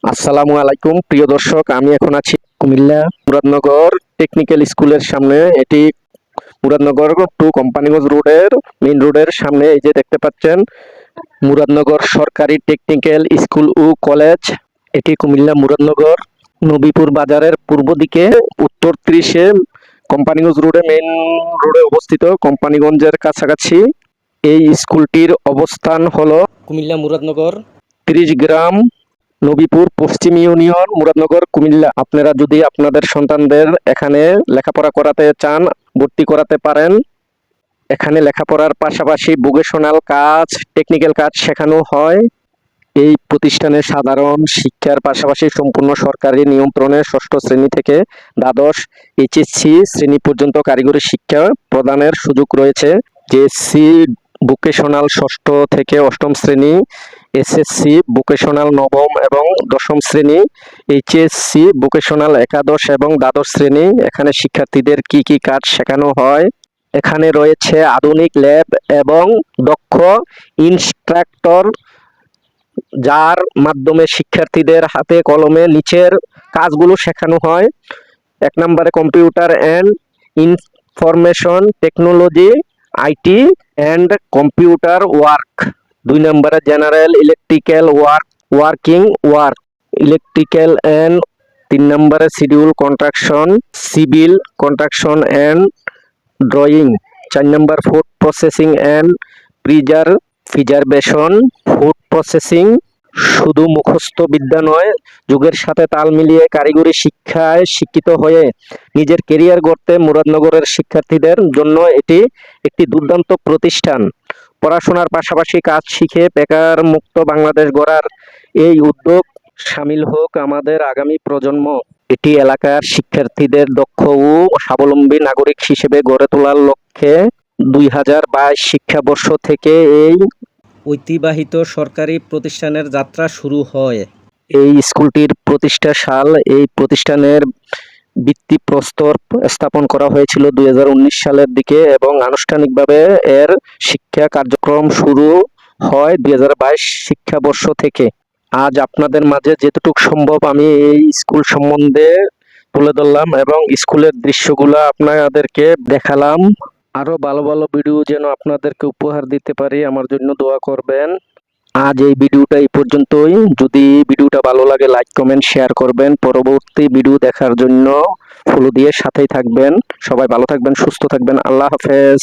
আসসালামু আলাইকুম প্রিয় দর্শক, আমি এখন আছি কুমিল্লা মুরাদনগর টেকনিক্যাল স্কুলের সামনে। এটি মুরাদনগর টু কোম্পানিগঞ্জ রোডের মেইন রোডের সামনে। এই যে দেখতে পাচ্ছেন মুরাদনগর সরকারি টেকনিক্যাল স্কুল ও কলেজ। এটি কুমিল্লা মুরাদনগর নবীপুর বাজারের পূর্ব দিকে উত্তর 30-এ কোম্পানিগঞ্জ রোডে মেইন রোডে অবস্থিত, কোম্পানিগঞ্জের কাছাকাছি। এই স্কুলটির অবস্থান হলো কুমিল্লা মুরাদনগর 30 গ্রাম, নবীপুর পশ্চিম ইউনিয়ন, মুরাদনগর, কুমিল্লা। আপনারা যদি আপনাদের সন্তানদের এখানে লেখাপড়া করাতে চান, ভর্তি করাতে পারেন। এখানে লেখাপড়ার পাশাপাশি ভোকেশনাল কাজ, টেকনিক্যাল কাজ শেখানো হয়। এই প্রতিষ্ঠানে সাধারণ শিক্ষার পাশাপাশি সম্পূর্ণ সরকারি নিয়ন্ত্রণে ষষ্ঠ শ্রেণী থেকে দ্বাদশ এইচএসসি শ্রেণী পর্যন্ত কারিগরি শিক্ষা প্রদানের সুযোগ রয়েছে। জেএসসি ভোকেশনাল ষষ্ঠ থেকে অষ্টম শ্রেণী, এসএসসি ভোকেশনাল নবম এবং দশম শ্রেণী, এইচএসসি ভোকেশনাল একাদশ এবং দ্বাদশ শ্রেণী। এখানে শিক্ষার্থীদের কি কি কাজ শেখানো হয়? এখানে রয়েছে আধুনিক ল্যাব এবং দক্ষ ইনস্ট্রাক্টর, যার মাধ্যমে শিক্ষার্থীদের হাতে কলমে নিচের কাজগুলো শেখানো হয়। 1 নম্বরে computer and information technology, IT and computer work. 2 নম্বরে general electrical working work, electrical and. 3 নম্বরে schedule contraction, civil contraction and drawing. 4 number food processing and preservation, food processing. শুধু মুখস্থ বিদ্যা নয়, যুগের সাথে তাল মিলিয়ে কারিগরি শিক্ষায় শিক্ষিত হয়ে নিজের কেরিয়ার গড়তে মুরাদনগরের শিক্ষার্থীদের জন্য এটি একটি দুর্দান্ত প্রতিষ্ঠান। পড়াশোনার পাশাপাশি কাজ শিখে বেকার মুক্ত বাংলাদেশ গড়ার এই উদ্যোগ সামিল হোক আমাদের আগামী প্রজন্ম। এটি এলাকার শিক্ষার্থীদের দক্ষ ও স্বাবলম্বী নাগরিক হিসেবে গড়ে তোলার লক্ষ্যে 2022 শিক্ষাবর্ষ থেকে এই ঐতিহ্যবাহী সরকারি প্রতিষ্ঠানের যাত্রা শুরু হয়। এই স্কুলটির প্রতিষ্ঠা সাল, এই প্রতিষ্ঠানের ভিত্তিপ্রস্তর স্থাপন করা হয়েছিল 2019 সালের দিকে এবং আনুষ্ঠানিকভাবে এর শিক্ষা কার্যক্রম শুরু হয় 2022 শিক্ষাবর্ষ থেকে। আজ আপনাদের মাঝে যেতটুকু সম্ভব আমি এই স্কুল সম্বন্ধে তুলে ধরলাম এবং স্কুলের দৃশ্যগুলো আপনাদেরকে দেখালাম। আরো ভালো ভালো ভিডিও যেন আপনাদেরকে উপহার দিতে পারি, আমার জন্য দোয়া করবেন। আজ এই ভিডিওটা এই পর্যন্তই। যদি ভিডিওটা ভালো লাগে লাইক কমেন্ট শেয়ার করবেন। পরবর্তী ভিডিও দেখার জন্য ফলো দিয়ে সাথেই থাকবেন। সবাই ভালো থাকবেন, সুস্থ থাকবেন। আল্লাহ হাফেজ।